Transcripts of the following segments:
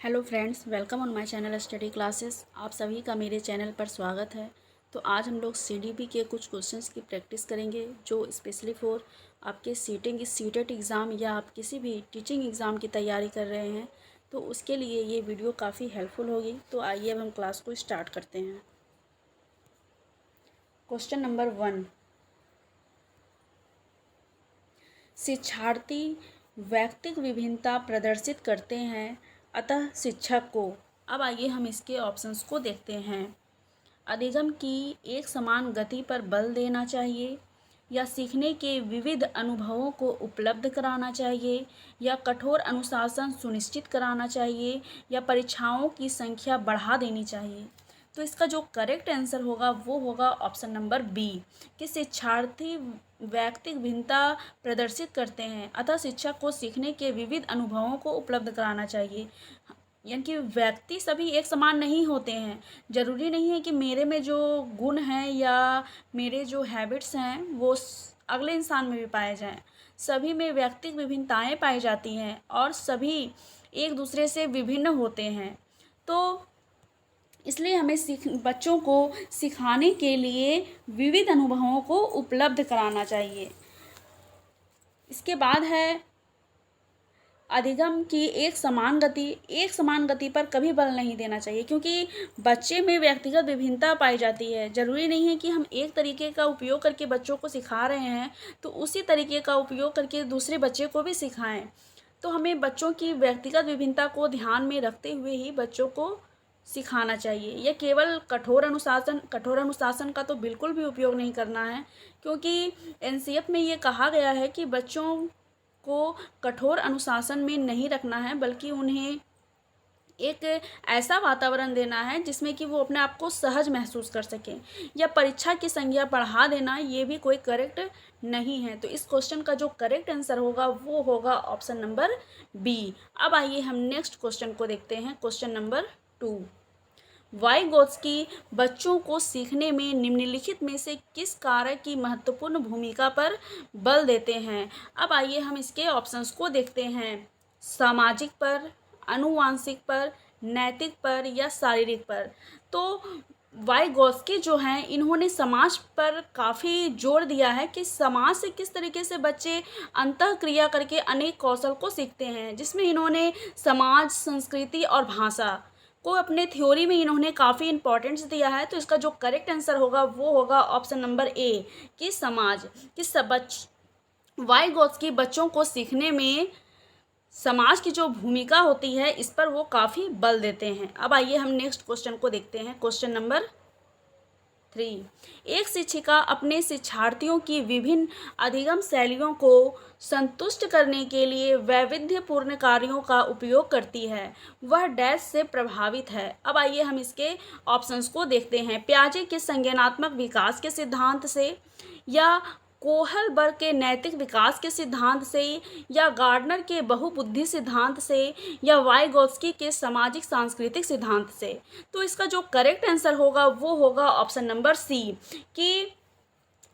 Hello friends, welcome on my channel study classes. आप सभी का मेरे चैनल पर स्वागत है। तो आज हम लोग सीडीपी के कुछ क्वेश्चंस की प्रैक्टिस करेंगे जो स्पेशली फॉर आपके सीटेट एग्ज़ाम या आप किसी भी टीचिंग एग्ज़ाम की तैयारी कर रहे हैं तो उसके लिए ये वीडियो काफ़ी हेल्पफुल होगी। तो आइए अब हम क्लास को स्टार्ट करते हैं। क्वेश्चन नंबर 1, शिक्षार्थी वैयक्तिक विभिन्नता प्रदर्शित करते हैं, अतः शिक्षक को। अब आइए हम इसके ऑप्शंस को देखते हैं। अधिगम की एक समान गति पर बल देना चाहिए, या सीखने के विविध अनुभवों को उपलब्ध कराना चाहिए, या कठोर अनुशासन सुनिश्चित कराना चाहिए, या परीक्षाओं की संख्या बढ़ा देनी चाहिए। तो इसका जो करेक्ट आंसर होगा वो होगा ऑप्शन नंबर बी, कि शिक्षार्थी वैयक्तिक भिन्नता प्रदर्शित करते हैं, अतः शिक्षक को सीखने के विविध अनुभवों को उपलब्ध कराना चाहिए। यानी कि व्यक्ति सभी एक समान नहीं होते हैं। ज़रूरी नहीं है कि मेरे में जो गुण हैं या मेरे जो हैबिट्स हैं वो अगले इंसान में भी पाए जाएं। सभी में व्यक्तिगत विभिन्नताएं पाई जाती हैं और सभी एक दूसरे से विभिन्न होते हैं। तो इसलिए हमें बच्चों को सिखाने के लिए विविध अनुभवों को उपलब्ध कराना चाहिए। इसके बाद है अधिगम की एक समान गति पर कभी बल नहीं देना चाहिए, क्योंकि बच्चे में व्यक्तिगत विभिन्नता पाई जाती है। ज़रूरी नहीं है कि हम एक तरीके का उपयोग करके बच्चों को सिखा रहे हैं तो उसी तरीके का उपयोग करके दूसरे बच्चे को भी सिखाएं। तो हमें बच्चों की व्यक्तिगत विभिन्नता को ध्यान में रखते हुए ही बच्चों को सिखाना चाहिए। यह केवल कठोर अनुशासन का तो बिल्कुल भी उपयोग नहीं करना है, क्योंकि एनसीएफ में ये कहा गया है कि बच्चों को कठोर अनुशासन में नहीं रखना है, बल्कि उन्हें एक ऐसा वातावरण देना है जिसमें कि वो अपने आप को सहज महसूस कर सकें। या परीक्षा की संख्या बढ़ा देना ये भी कोई करेक्ट नहीं है। तो इस क्वेश्चन का जो करेक्ट आंसर होगा वो होगा ऑप्शन नंबर बी। अब आइए हम नेक्स्ट क्वेश्चन को देखते हैं। क्वेश्चन नंबर 2, वाइगोत्स्की बच्चों को सीखने में निम्नलिखित में से किस कारक की महत्वपूर्ण भूमिका पर बल देते हैं। अब आइए हम इसके ऑप्शंस को देखते हैं। सामाजिक पर, आनुवांशिक पर, नैतिक पर या शारीरिक पर। तो वाइगोत्स्की जो हैं इन्होंने समाज पर काफ़ी जोर दिया है कि समाज से किस तरीके से बच्चे अंतःक्रिया करके अनेक कौशल को सीखते हैं, जिसमें इन्होंने समाज, संस्कृति और भाषा को अपने थ्योरी में इन्होंने काफ़ी इंपॉर्टेंस दिया है। तो इसका जो करेक्ट आंसर होगा वो होगा ऑप्शन नंबर ए, कि समाज, कि वाइगोत्स्की बच्चों को सीखने में समाज की जो भूमिका होती है इस पर वो काफ़ी बल देते हैं। अब आइए हम नेक्स्ट क्वेश्चन को देखते हैं। क्वेश्चन नंबर 3, एक शिक्षिका अपने शिक्षार्थियों की विभिन्न अधिगम शैलियों को संतुष्ट करने के लिए वैविध्यपूर्ण कार्यों का उपयोग करती है। वह डैश से प्रभावित है। अब आइए हम इसके ऑप्शंस को देखते हैं। पियाजे के संज्ञानात्मक विकास के सिद्धांत से, या कोहलबर्ग के नैतिक विकास के सिद्धांत से, या गार्डनर के बहुबुद्धि सिद्धांत से, या वाइगोत्स्की के सामाजिक सांस्कृतिक सिद्धांत से। तो इसका जो करेक्ट आंसर होगा वो होगा ऑप्शन नंबर सी, कि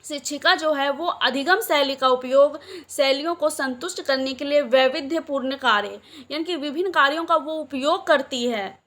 शिक्षिका जो है वो अधिगम शैली का उपयोग शैलियों को संतुष्ट करने के लिए वैविध्यपूर्ण कार्य यानी कि विभिन्न कार्यों का वो उपयोग करती है।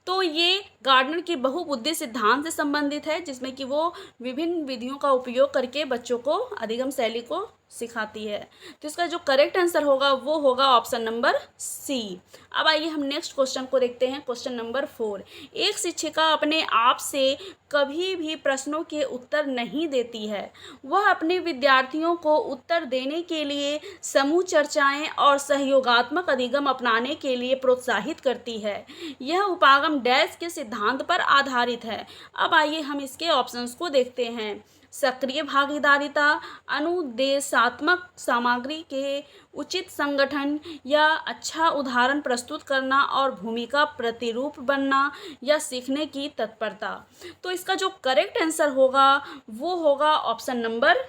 तो ये गार्डनर की बहुबुद्धि सिद्धांत से संबंधित है, जिसमें कि वो विभिन्न विधियों का उपयोग करके बच्चों को अधिगम शैली को सिखाती है। तो इसका जो करेक्ट आंसर होगा वो होगा ऑप्शन नंबर सी। अब आइए हम नेक्स्ट क्वेश्चन को देखते हैं। क्वेश्चन नंबर 4, एक शिक्षिका अपने आप से कभी भी प्रश्नों के उत्तर नहीं देती है। वह अपने विद्यार्थियों को उत्तर देने के लिए समूह चर्चाएं और सहयोगात्मक अधिगम अपनाने के लिए प्रोत्साहित करती है। यह उपागम डैश के सिद्धांत पर आधारित है। अब आइए हम इसके ऑप्शंस को देखते हैं। सक्रिय भागीदारिता, अनुदेशात्मक सामग्री के उचित संगठन, या अच्छा उदाहरण प्रस्तुत करना और भूमिका प्रतिरूप बनना, या सीखने की तत्परता। तो इसका जो करेक्ट आंसर होगा वो होगा ऑप्शन नंबर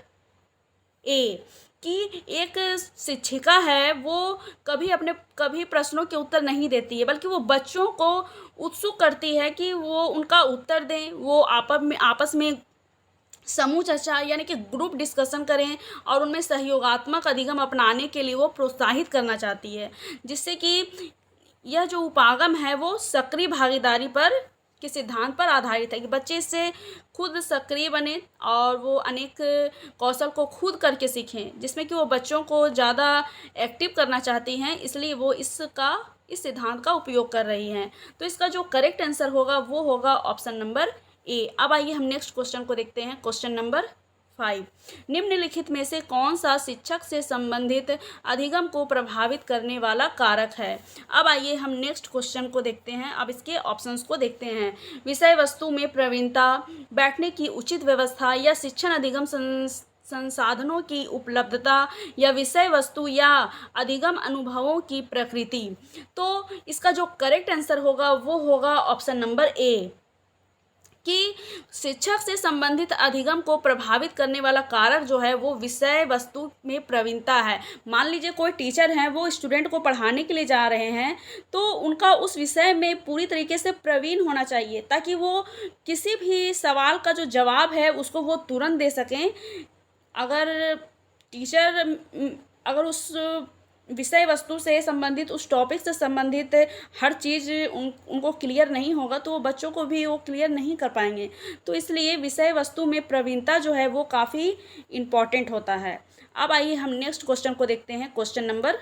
ए, कि एक शिक्षिका है वो कभी प्रश्नों के उत्तर नहीं देती है, बल्कि वो बच्चों को उत्सुक करती है कि वो उनका उत्तर दें। वो आपस में समूह चर्चा यानी कि ग्रुप डिस्कशन करें और उनमें सहयोगात्मक अधिगम अपनाने के लिए वो प्रोत्साहित करना चाहती है, जिससे कि यह जो उपागम है वो सक्रिय भागीदारी पर के सिद्धांत पर आधारित है कि बच्चे इससे खुद सक्रिय बने और वो अनेक कौशल को खुद करके सीखें, जिसमें कि वो बच्चों को ज़्यादा एक्टिव करना चाहती हैं, इसलिए वो इस सिद्धांत का उपयोग कर रही हैं। तो इसका जो करेक्ट आंसर होगा वो होगा ऑप्शन नंबर ए। अब आइए हम नेक्स्ट क्वेश्चन को देखते हैं। क्वेश्चन नंबर 5, निम्नलिखित में से कौन सा शिक्षक से संबंधित अधिगम को प्रभावित करने वाला कारक है। अब आइए हम नेक्स्ट क्वेश्चन को देखते हैं। अब इसके ऑप्शंस को देखते हैं। विषय वस्तु में प्रवीणता, बैठने की उचित व्यवस्था या शिक्षण अधिगम संसाधनों की उपलब्धता या विषय वस्तु या अधिगम अनुभवों की प्रकृति। तो इसका जो करेक्ट आंसर होगा वो होगा ऑप्शन नंबर ए कि शिक्षक से संबंधित अधिगम को प्रभावित करने वाला कारक जो है वो विषय वस्तु में प्रवीणता है। मान लीजिए कोई टीचर हैं, वो स्टूडेंट को पढ़ाने के लिए जा रहे हैं, तो उनका उस विषय में पूरी तरीके से प्रवीण होना चाहिए, ताकि वो किसी भी सवाल का जो जवाब है उसको वो तुरंत दे सकें। अगर टीचर अगर उस विषय वस्तु से संबंधित, उस टॉपिक से संबंधित हर चीज़ उनको क्लियर नहीं होगा, तो वो बच्चों को भी वो क्लियर नहीं कर पाएंगे। तो इसलिए विषय वस्तु में प्रवीणता जो है वो काफ़ी इम्पॉर्टेंट होता है। अब आइए हम नेक्स्ट क्वेश्चन को देखते हैं। क्वेश्चन नंबर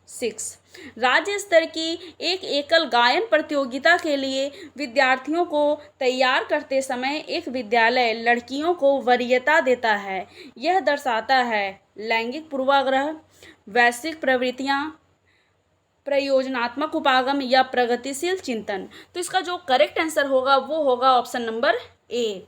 6, राज्य स्तर की एक एकल गायन प्रतियोगिता के लिए विद्यार्थियों को तैयार करते समय एक विद्यालय लड़कियों को वरीयता देता है। यह दर्शाता है लैंगिक पूर्वाग्रह, वैश्विक प्रवृत्तियाँ, प्रयोजनात्मक उपागम या प्रगतिशील चिंतन। तो इसका जो करेक्ट आंसर होगा वो होगा ऑप्शन नंबर ए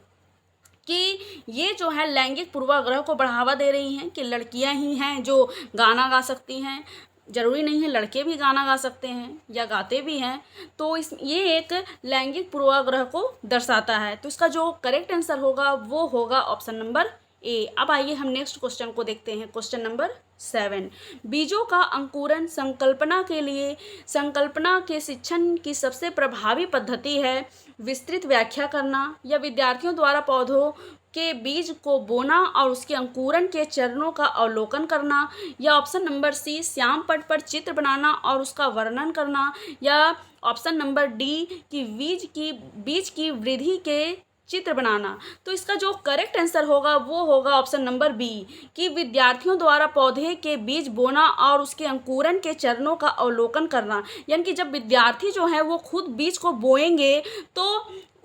कि ये जो है लैंगिक पूर्वाग्रह को बढ़ावा दे रही हैं कि लड़कियां ही हैं जो गाना गा सकती हैं। ज़रूरी नहीं है, लड़के भी गाना गा सकते हैं या गाते भी हैं। तो ये एक लैंगिक पूर्वाग्रह को दर्शाता है। तो इसका जो करेक्ट आंसर होगा वो होगा ऑप्शन नंबर ए। अब आइए हम नेक्स्ट क्वेश्चन को देखते हैं। क्वेश्चन नंबर 7, बीजों का अंकुरन संकल्पना के लिए संकल्पना के शिक्षण की सबसे प्रभावी पद्धति है विस्तृत व्याख्या करना या विद्यार्थियों द्वारा पौधों के बीज को बोना और उसके अंकुरन के चरणों का अवलोकन करना, या ऑप्शन नंबर सी श्याम पट पर चित्र बनाना और उसका वर्णन करना, या ऑप्शन नंबर डी कि बीज की वृद्धि के चित्र बनाना। तो इसका जो करेक्ट आंसर होगा वो होगा ऑप्शन नंबर बी कि विद्यार्थियों द्वारा पौधे के बीज बोना और उसके अंकुरन के चरणों का अवलोकन करना। यानी कि जब विद्यार्थी जो है वो खुद बीज को बोएंगे तो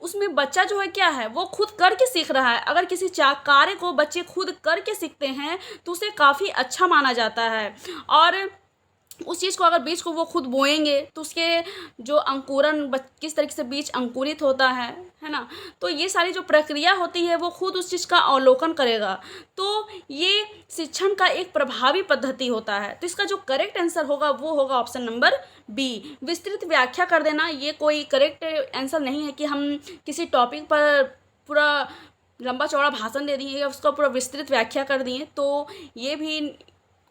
उसमें बच्चा जो है क्या है वो खुद करके सीख रहा है। अगर किसी कार्य को बच्चे खुद करके सीखते हैं तो उसे काफ़ी अच्छा माना जाता है। और उस चीज़ को अगर बीज को वो खुद बोएंगे तो उसके जो अंकुरन किस तरीके से बीज अंकुरित होता है ना, तो ये सारी जो प्रक्रिया होती है वो खुद उस चीज़ का अवलोकन करेगा। तो ये शिक्षण का एक प्रभावी पद्धति होता है। तो इसका जो करेक्ट आंसर होगा वो होगा ऑप्शन नंबर बी विस्तृत व्याख्या कर देना। ये कोई करेक्ट आंसर नहीं है कि हम किसी टॉपिक पर पूरा लंबा चौड़ा भाषण दे दिए या उसका पूरा विस्तृत व्याख्या कर दिए, तो ये भी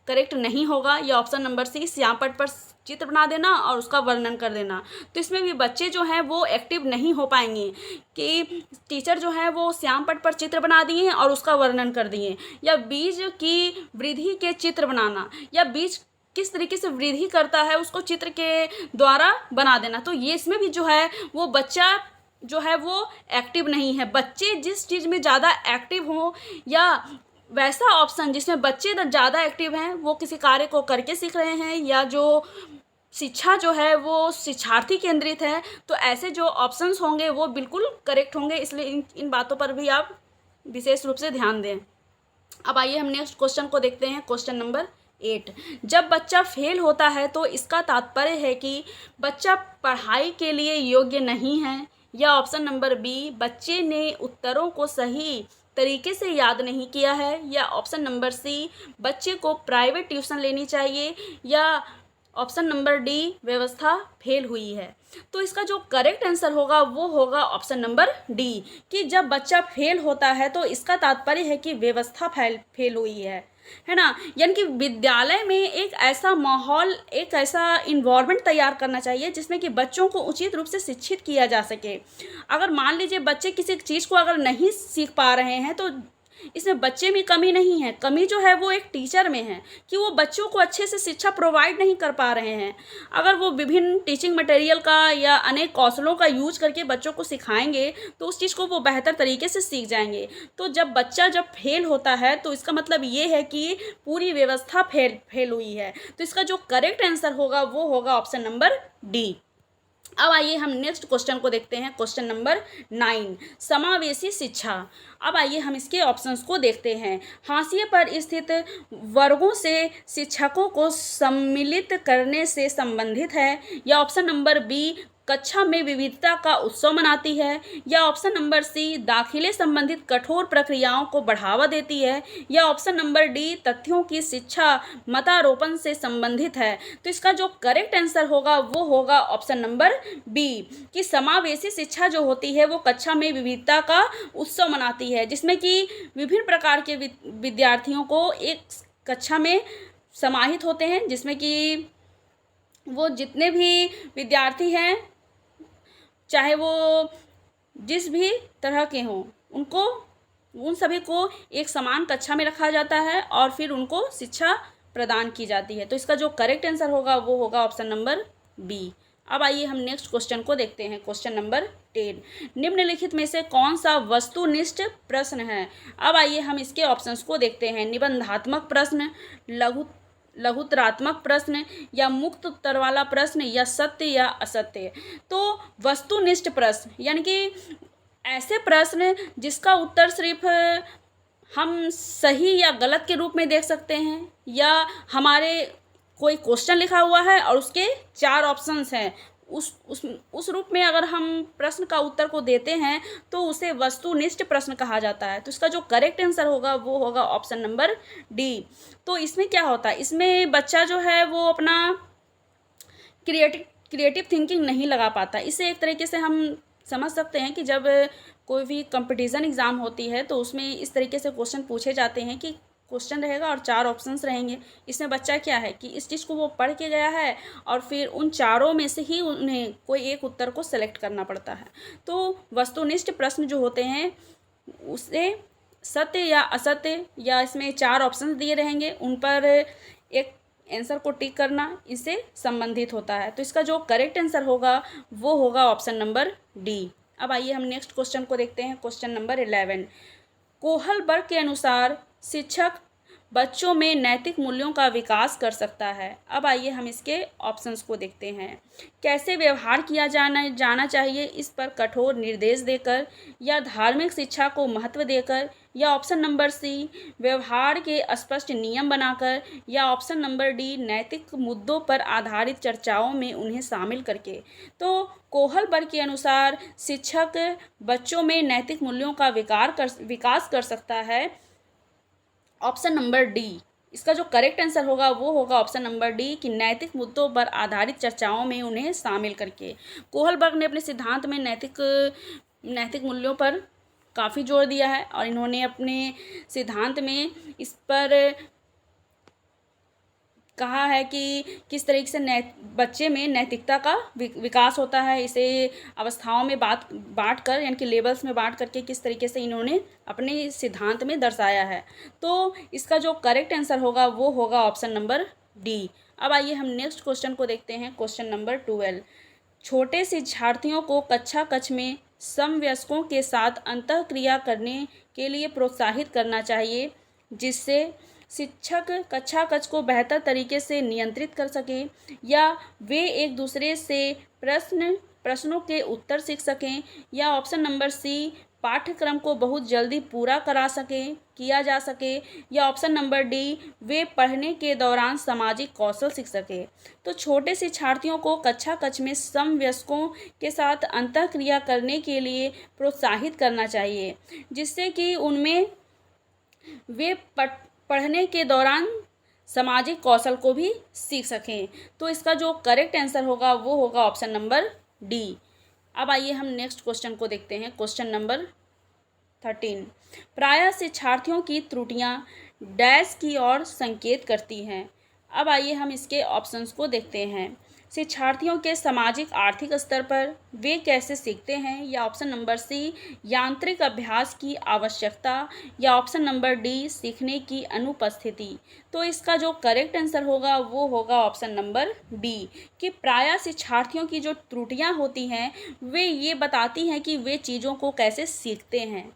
करेक्ट नहीं होगा। या ऑप्शन नंबर सी श्याम पट पर चित्र बना देना और उसका वर्णन कर देना। तो इसमें भी बच्चे जो हैं वो एक्टिव नहीं हो पाएंगे कि टीचर जो है वो श्याम पट पर चित्र बना दिए हैं और उसका वर्णन कर दिए, या बीज की वृद्धि के चित्र बनाना, या बीज किस तरीके से वृद्धि करता है उसको चित्र के द्वारा बना देना। तो ये इसमें भी जो है वो बच्चा जो है वो एक्टिव नहीं है। बच्चे जिस चीज़ में ज़्यादा एक्टिव हों या वैसा ऑप्शन जिसमें बच्चे ज़्यादा एक्टिव हैं वो किसी कार्य को करके सीख रहे हैं, या जो शिक्षा जो है वो शिक्षार्थी केंद्रित है, तो ऐसे जो ऑप्शंस होंगे वो बिल्कुल करेक्ट होंगे। इसलिए इन बातों पर भी आप विशेष रूप से ध्यान दें। अब आइए हम नेक्स्ट क्वेश्चन को देखते हैं। क्वेश्चन नंबर 8, जब बच्चा फेल होता है तो इसका तात्पर्य है कि बच्चा पढ़ाई के लिए योग्य नहीं है, या ऑप्शन नंबर बी बच्चे ने उत्तरों को सही तरीके से याद नहीं किया है, या ऑप्शन नंबर सी बच्चे को प्राइवेट ट्यूशन लेनी चाहिए, या ऑप्शन नंबर डी व्यवस्था फेल हुई है। तो इसका जो करेक्ट आंसर होगा वो होगा ऑप्शन नंबर डी कि जब बच्चा फेल होता है तो इसका तात्पर्य है कि व्यवस्था फेल हुई है ना। यानी कि विद्यालय में एक ऐसा माहौल, एक ऐसा इन्वायरमेंट तैयार करना चाहिए जिसमें कि बच्चों को उचित रूप से शिक्षित किया जा सके। अगर मान लीजिए बच्चे किसी चीज़ को अगर नहीं सीख पा रहे हैं तो इसमें बच्चे में कमी नहीं है, कमी जो है वो एक टीचर में है कि वो बच्चों को अच्छे से शिक्षा प्रोवाइड नहीं कर पा रहे हैं। अगर वो विभिन्न टीचिंग मटेरियल का या अनेक कौशलों का यूज करके बच्चों को सिखाएंगे तो उस चीज़ को वो बेहतर तरीके से सीख जाएंगे। तो जब बच्चा जब फेल होता है तो इसका मतलब ये है कि पूरी व्यवस्था फेल हुई है। तो इसका जो करेक्ट आंसर होगा वो होगा ऑप्शन नंबर डी। अब आइए हम नेक्स्ट क्वेश्चन को देखते हैं, क्वेश्चन नंबर 9, समावेशी शिक्षा। अब आइए हम इसके ऑप्शंस को देखते हैं। हाशिए पर स्थित वर्गों से शिक्षकों को सम्मिलित करने से संबंधित है, या ऑप्शन नंबर बी कक्षा में विविधता का उत्सव मनाती है, या ऑप्शन नंबर सी दाखिले संबंधित कठोर प्रक्रियाओं को बढ़ावा देती है, या ऑप्शन नंबर डी तथ्यों की शिक्षा मतारोपण से संबंधित है। तो इसका जो करेक्ट आंसर होगा वो होगा ऑप्शन नंबर बी कि समावेशी शिक्षा जो होती है वो कक्षा में विविधता का उत्सव मनाती है, जिसमें कि विभिन्न प्रकार के विद्यार्थियों को एक कक्षा में समाहित होते हैं, जिसमें कि वो जितने भी विद्यार्थी हैं चाहे वो जिस भी तरह के हों उनको उन सभी को एक समान कक्षा में रखा जाता है और फिर उनको शिक्षा प्रदान की जाती है। तो इसका जो करेक्ट आंसर होगा वो होगा ऑप्शन नंबर बी। अब आइए हम नेक्स्ट क्वेश्चन को देखते हैं, क्वेश्चन नंबर 10, निम्नलिखित में से कौन सा वस्तुनिष्ठ प्रश्न है। अब आइए हम इसके ऑप्शंस को देखते हैं। निबंधात्मक प्रश्न, लघुतरात्मक प्रश्न, या मुक्त उत्तर वाला प्रश्न, या सत्य या असत्य। तो वस्तुनिष्ठ प्रश्न यानी कि ऐसे प्रश्न जिसका उत्तर सिर्फ हम सही या गलत के रूप में देख सकते हैं, या हमारे कोई क्वेश्चन लिखा हुआ है और उसके 4 ऑप्शंस हैं, उस रूप में अगर हम प्रश्न का उत्तर को देते हैं तो उसे वस्तुनिष्ठ प्रश्न कहा जाता है। तो इसका जो करेक्ट आंसर होगा वो होगा ऑप्शन नंबर डी। तो इसमें क्या होता है, इसमें बच्चा जो है वो अपना क्रिएटिव थिंकिंग नहीं लगा पाता। इससे एक तरीके से हम समझ सकते हैं कि जब कोई भी कंपटीशन एग्ज़ाम होती है तो उसमें इस तरीके से क्वेश्चन पूछे जाते हैं कि क्वेश्चन रहेगा और 4 ऑप्शंस रहेंगे। इसमें बच्चा क्या है कि इस चीज़ को वो पढ़ के गया है और फिर उन चारों में से ही उन्हें कोई एक उत्तर को सेलेक्ट करना पड़ता है। तो वस्तुनिष्ठ प्रश्न जो होते हैं उसे सत्य या असत्य, या इसमें 4 ऑप्शंस दिए रहेंगे, उन पर एक आंसर को टिक करना इससे संबंधित होता है। तो इसका जो करेक्ट आंसर होगा वो होगा ऑप्शन नंबर डी। अब आइए हम नेक्स्ट क्वेश्चन को देखते हैं, क्वेश्चन नंबर 11, कोहलबर्ग के अनुसार शिक्षक बच्चों में नैतिक मूल्यों का विकास कर सकता है। अब आइए हम इसके ऑप्शंस को देखते हैं। कैसे व्यवहार किया जाना चाहिए इस पर कठोर निर्देश देकर, या धार्मिक शिक्षा को महत्व देकर, या ऑप्शन नंबर सी व्यवहार के स्पष्ट नियम बनाकर, या ऑप्शन नंबर डी नैतिक मुद्दों पर आधारित चर्चाओं में उन्हें शामिल करके। तो कोहलबर्ग के अनुसार शिक्षक बच्चों में नैतिक मूल्यों का विकास कर सकता है, ऑप्शन नंबर डी। इसका जो करेक्ट आंसर होगा वो होगा ऑप्शन नंबर डी कि नैतिक मुद्दों पर आधारित चर्चाओं में उन्हें शामिल करके। कोहलबर्ग ने अपने सिद्धांत में नैतिक मूल्यों पर काफ़ी जोर दिया है और इन्होंने अपने सिद्धांत में इस पर कहा है कि किस तरीके से बच्चे में नैतिकता का विकास होता है। इसे अवस्थाओं में बांट कर यानी कि लेवल्स में बांट करके किस तरीके से इन्होंने अपने सिद्धांत में दर्शाया है। तो इसका जो करेक्ट आंसर होगा वो होगा ऑप्शन नंबर डी। अब आइए हम नेक्स्ट क्वेश्चन को देखते हैं, क्वेश्चन नंबर 12, छोटे शिक्षार्थियों को कक्ष में समवयस्कों के साथ अंतःक्रिया करने के लिए प्रोत्साहित करना चाहिए, जिससे शिक्षक कक्ष को बेहतर तरीके से नियंत्रित कर सकें, या वे एक दूसरे से प्रश्नों के उत्तर सीख सकें, या ऑप्शन नंबर सी पाठ्यक्रम को बहुत जल्दी पूरा किया जा सके, या ऑप्शन नंबर डी वे पढ़ने के दौरान सामाजिक कौशल सीख सके। तो छोटे शिक्षार्थियों को कक्ष में समवयस्कों के साथ अंतःक्रिया करने के लिए प्रोत्साहित करना चाहिए, जिससे कि उनमें वे पढ़ने के दौरान सामाजिक कौशल को भी सीख सकें। तो इसका जो करेक्ट आंसर होगा वो होगा ऑप्शन नंबर डी। अब आइए हम नेक्स्ट क्वेश्चन को देखते हैं, क्वेश्चन नंबर 13, प्रायः शिक्षार्थियों की त्रुटियां डैश की ओर संकेत करती हैं। अब आइए हम इसके ऑप्शंस को देखते हैं। शिक्षार्थियों के सामाजिक आर्थिक स्तर पर वे कैसे सीखते हैं, या ऑप्शन नंबर सी यांत्रिक अभ्यास की आवश्यकता, या ऑप्शन नंबर डी सीखने की अनुपस्थिति। तो इसका जो करेक्ट आंसर होगा वो होगा ऑप्शन नंबर बी, कि प्रायः शिक्षार्थियों की जो त्रुटियां होती हैं वे ये बताती हैं कि वे चीज़ों को कैसे सीखते हैं।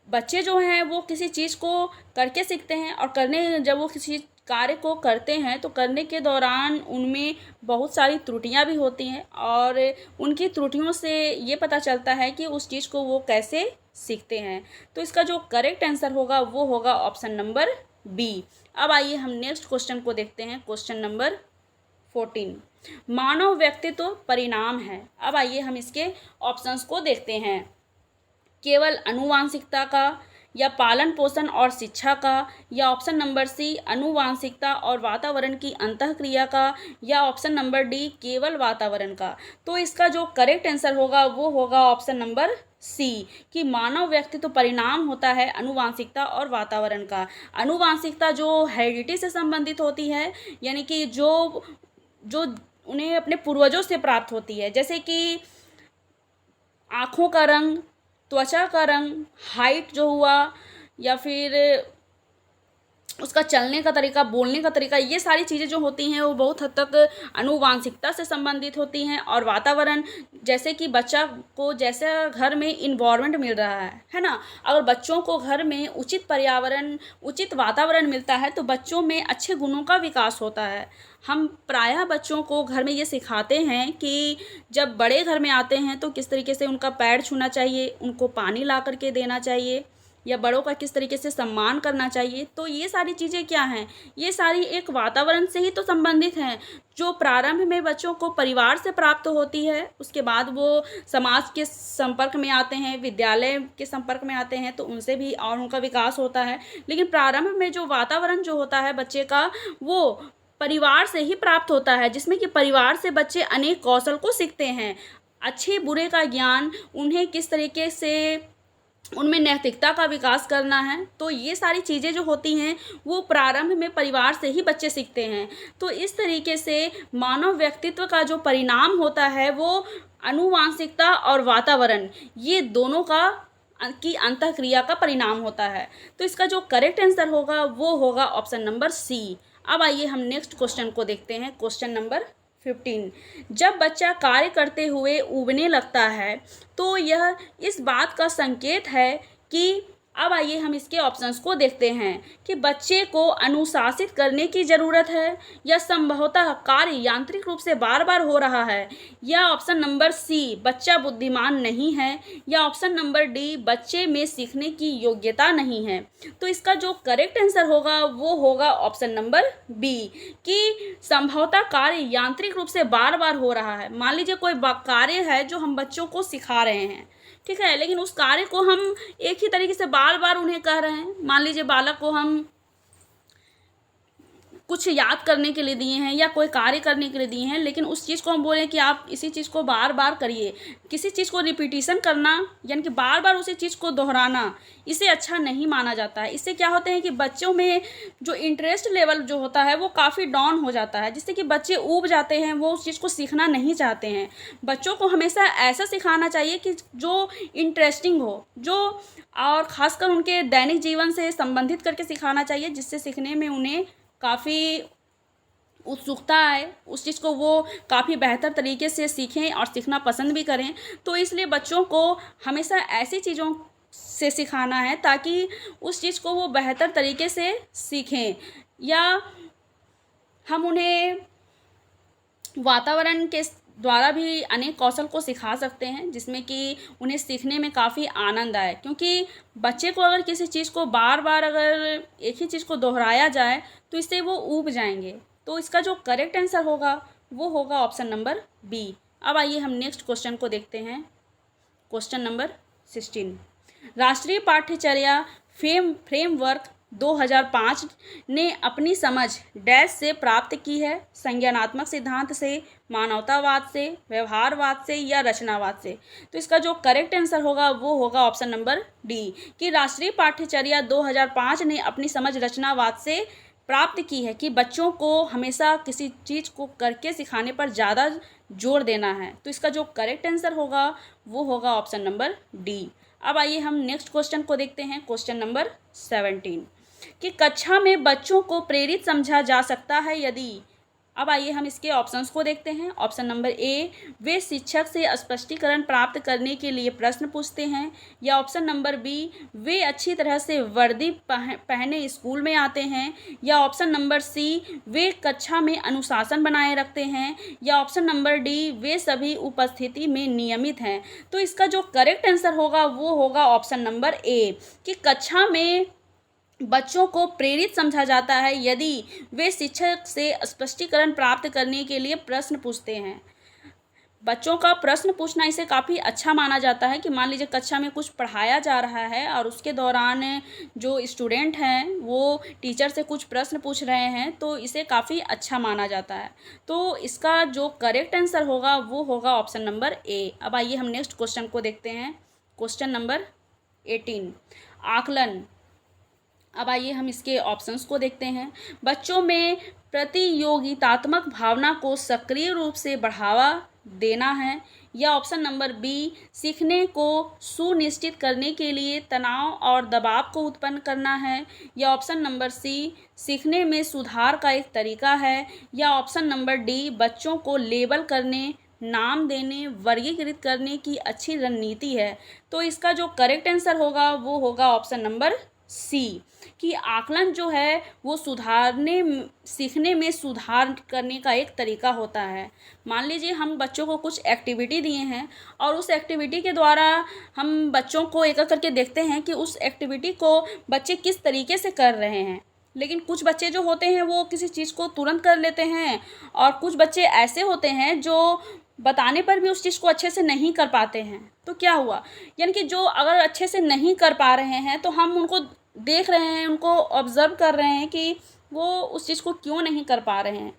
बच्चे जो हैं वो किसी चीज़ को करके सीखते हैं, और जब वो किसी कार्य को करते हैं तो करने के दौरान उनमें बहुत सारी त्रुटियां भी होती हैं, और उनकी त्रुटियों से ये पता चलता है कि उस चीज़ को वो कैसे सीखते हैं। तो इसका जो करेक्ट आंसर होगा वो होगा ऑप्शन नंबर बी। अब आइए हम नेक्स्ट क्वेश्चन को देखते हैं, क्वेश्चन नंबर 14। मानव व्यक्तित्व परिणाम है। अब आइए हम इसके ऑप्शंस को देखते हैं। केवल आनुवांशिकता का, या पालन पोषण और शिक्षा का, या ऑप्शन नंबर सी आनुवांशिकता और वातावरण की अंतःक्रिया का, या ऑप्शन नंबर डी केवल वातावरण का। तो इसका जो करेक्ट आंसर होगा वो होगा ऑप्शन नंबर सी, कि मानव व्यक्तित्व परिणाम होता है आनुवांशिकता और वातावरण का। आनुवांशिकता जो हेरिडिटी से संबंधित होती है, यानी कि जो जो उन्हें अपने पूर्वजों से प्राप्त होती है, जैसे कि आँखों का रंग, त्वचा का रंग, हाइट जो हुआ, या फिर उसका चलने का तरीका, बोलने का तरीका, ये सारी चीज़ें जो होती हैं वो बहुत हद तक आनुवांशिकता से संबंधित होती हैं। और वातावरण, जैसे कि बच्चा को जैसा घर में इन्वायरमेंट मिल रहा है ना, अगर बच्चों को घर में उचित पर्यावरण, उचित वातावरण मिलता है तो बच्चों में अच्छे गुणों का विकास होता है। हम प्रायः बच्चों को घर में ये सिखाते हैं कि जब बड़े घर में आते हैं तो किस तरीके से उनका पैर छूना चाहिए, उनको पानी ला करके देना चाहिए, या बड़ों का किस तरीके से सम्मान करना चाहिए। तो ये सारी चीज़ें क्या हैं, ये सारी एक वातावरण से ही तो संबंधित हैं, जो प्रारंभ में बच्चों को परिवार से प्राप्त होती है, उसके बाद वो समाज के संपर्क में आते हैं, विद्यालय के संपर्क में आते हैं तो उनसे भी और उनका विकास होता है। लेकिन प्रारंभ में जो वातावरण जो होता है बच्चे का, वो परिवार से ही प्राप्त होता है, जिसमें कि परिवार से बच्चे अनेक कौशल को सीखते हैं, अच्छे बुरे का ज्ञान, उन्हें किस तरीके से उनमें नैतिकता का विकास करना है। तो ये सारी चीज़ें जो होती हैं वो प्रारंभ में परिवार से ही बच्चे सीखते हैं। तो इस तरीके से मानव व्यक्तित्व का जो परिणाम होता है वो आनुवांशिकता और वातावरण, ये दोनों की अंतःक्रिया का परिणाम होता है। तो इसका जो करेक्ट आंसर होगा वो होगा ऑप्शन नंबर सी। अब आइए हम नेक्स्ट क्वेश्चन को देखते हैं, क्वेश्चन नंबर 15। जब बच्चा कार्य करते हुए ऊबने लगता है तो यह इस बात का संकेत है कि, अब आइए हम इसके ऑप्शंस को देखते हैं, कि बच्चे को अनुशासित करने की ज़रूरत है, या संभवतः कार्य यांत्रिक रूप से बार बार हो रहा है, या ऑप्शन नंबर सी बच्चा बुद्धिमान नहीं है, या ऑप्शन नंबर डी बच्चे में सीखने की योग्यता नहीं है। तो इसका जो करेक्ट आंसर होगा वो होगा ऑप्शन नंबर बी, कि संभवतः कार्य यांत्रिक रूप से बार बार हो रहा है। मान लीजिए कोई कार्य है जो हम बच्चों को सिखा रहे हैं, ठीक है, लेकिन उस कार्य को हम एक ही तरीके से बार बार उन्हें कह रहे हैं। मान लीजिए बालक को हम कुछ याद करने के लिए दिए हैं या कोई कार्य करने के लिए दिए हैं, लेकिन उस चीज़ को हम बोलें कि आप इसी चीज़ को बार बार करिए। किसी चीज़ को रिपीटिशन करना, यानी कि बार बार उसी चीज़ को दोहराना, इसे अच्छा नहीं माना जाता है। इससे क्या होता है कि बच्चों में जो इंटरेस्ट लेवल जो होता है वो काफ़ी डाउन हो जाता है, जिससे कि बच्चे ऊब जाते हैं, वो उस चीज़ को सीखना नहीं चाहते हैं। बच्चों को हमेशा ऐसा सिखाना चाहिए कि जो इंटरेस्टिंग हो, जो और ख़ासकर उनके दैनिक जीवन से संबंधित करके सिखाना चाहिए, जिससे सीखने में उन्हें काफ़ी उत्सुकता आए, उस चीज़ को वो काफ़ी बेहतर तरीके से सीखें और सीखना पसंद भी करें। तो इसलिए बच्चों को हमेशा ऐसी चीज़ों से सिखाना है ताकि उस चीज़ को वो बेहतर तरीके से सीखें। या हम उन्हें वातावरण के द्वारा भी अनेक कौशल को सिखा सकते हैं, जिसमें कि उन्हें सीखने में काफ़ी आनंद आए। क्योंकि बच्चे को अगर किसी चीज़ को बार बार अगर एक ही चीज़ को दोहराया जाए तो इससे वो ऊब जाएंगे। तो इसका जो करेक्ट आंसर होगा वो होगा ऑप्शन नंबर बी। अब आइए हम नेक्स्ट क्वेश्चन को देखते हैं, क्वेश्चन नंबर 16। राष्ट्रीय पाठ्यचर्या फ्रेमवर्क 2005 ने अपनी समझ डैश से प्राप्त की है, संज्ञानात्मक सिद्धांत से, मानवतावाद से, व्यवहारवाद से, या रचनावाद से। तो इसका जो करेक्ट आंसर होगा वो होगा ऑप्शन नंबर डी, कि राष्ट्रीय पाठ्यचर्या 2005 ने अपनी समझ रचनावाद से प्राप्त की है कि बच्चों को हमेशा किसी चीज़ को करके सिखाने पर ज़्यादा जोर देना है। तो इसका जो करेक्ट आंसर होगा वो होगा ऑप्शन नंबर डी। अब आइए हम नेक्स्ट क्वेश्चन को देखते हैं, क्वेश्चन नंबर 17 कि कक्षा में बच्चों को प्रेरित समझा जा सकता है यदि। अब आइए हम इसके ऑप्शंस को देखते हैं। ऑप्शन नंबर ए, वे शिक्षक से स्पष्टीकरण प्राप्त करने के लिए प्रश्न पूछते हैं, या ऑप्शन नंबर बी, वे अच्छी तरह से वर्दी पहने स्कूल में आते हैं, या ऑप्शन नंबर सी, वे कक्षा में अनुशासन बनाए रखते हैं, या ऑप्शन नंबर डी, वे सभी उपस्थिति में नियमित हैं। तो इसका जो करेक्ट आंसर होगा वो होगा ऑप्शन नंबर ए कि कक्षा में बच्चों को प्रेरित समझा जाता है यदि वे शिक्षक से स्पष्टीकरण प्राप्त करने के लिए प्रश्न पूछते हैं। बच्चों का प्रश्न पूछना इसे काफ़ी अच्छा माना जाता है कि मान लीजिए कक्षा में कुछ पढ़ाया जा रहा है और उसके दौरान जो स्टूडेंट हैं वो टीचर से कुछ प्रश्न पूछ रहे हैं, तो इसे काफ़ी अच्छा माना जाता है। तो इसका जो करेक्ट आंसर होगा वो होगा ऑप्शन नंबर ए। अब आइए हम नेक्स्ट क्वेश्चन को देखते हैं, क्वेश्चन नंबर 18 आकलन। अब आइए हम इसके ऑप्शंस को देखते हैं। बच्चों में प्रतियोगितात्मक भावना को सक्रिय रूप से बढ़ावा देना है, या ऑप्शन नंबर बी, सीखने को सुनिश्चित करने के लिए तनाव और दबाव को उत्पन्न करना है, या ऑप्शन नंबर सी, सीखने में सुधार का एक तरीका है, या ऑप्शन नंबर डी, बच्चों को लेबल करने, नाम देने, वर्गीकृत करने की अच्छी रणनीति है। तो इसका जो करेक्ट आंसर होगा वो होगा ऑप्शन नंबर सी कि आकलन जो है वो सीखने में सुधार करने का एक तरीका होता है। मान लीजिए हम बच्चों को कुछ एक्टिविटी दिए हैं और उस एक्टिविटी के द्वारा हम बच्चों को एक एक करके देखते हैं कि उस एक्टिविटी को बच्चे किस तरीके से कर रहे हैं। लेकिन कुछ बच्चे जो होते हैं वो किसी चीज़ को तुरंत कर लेते हैं, और कुछ बच्चे ऐसे होते हैं जो बताने पर भी उस चीज़ को अच्छे से नहीं कर पाते हैं। तो क्या हुआ, यानी कि जो अगर अच्छे से नहीं कर पा रहे हैं तो हम उनको देख रहे हैं, उनको ऑब्ज़र्व कर रहे हैं कि वो उस चीज़ को क्यों नहीं कर पा रहे हैं,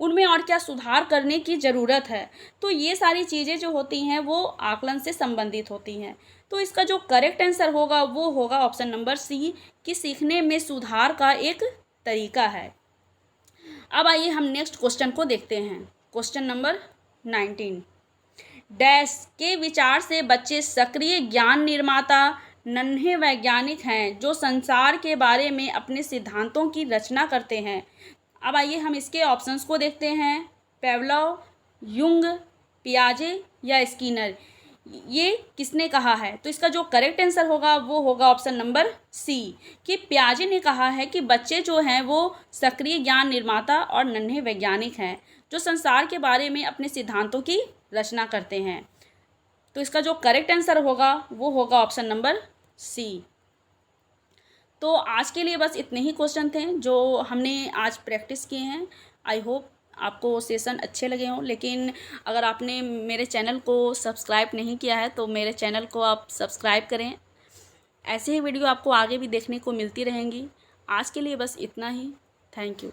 उनमें और क्या सुधार करने की ज़रूरत है। तो ये सारी चीज़ें जो होती हैं वो आकलन से संबंधित होती हैं। तो इसका जो करेक्ट आंसर होगा वो होगा ऑप्शन नंबर सी कि सीखने में सुधार का एक तरीका है। अब आइए हम नेक्स्ट क्वेश्चन को देखते हैं, क्वेश्चन नंबर 19 डैश के विचार से बच्चे सक्रिय ज्ञान निर्माता नन्हे वैज्ञानिक हैं जो संसार के बारे में अपने सिद्धांतों की रचना करते हैं। अब आइए हम इसके ऑप्शंस को देखते हैं, पेवलोव, युंग, पियाजे या स्किनर। ये किसने कहा है? तो इसका जो करेक्ट आंसर होगा वो होगा ऑप्शन नंबर सी कि पियाजे ने कहा है कि बच्चे जो हैं वो सक्रिय ज्ञान निर्माता और नन्हे वैज्ञानिक हैं जो संसार के बारे में अपने सिद्धांतों की रचना करते हैं। तो इसका जो करेक्ट आंसर होगा वो होगा ऑप्शन नंबर सी। तो आज के लिए बस इतने ही क्वेश्चन थे जो हमने आज प्रैक्टिस किए हैं। आई होप आपको सेशन अच्छे लगे हों, लेकिन अगर आपने मेरे चैनल को सब्सक्राइब नहीं किया है तो मेरे चैनल को आप सब्सक्राइब करें। ऐसे ही वीडियो आपको आगे भी देखने को मिलती रहेंगी। आज के लिए बस इतना ही। Thank you.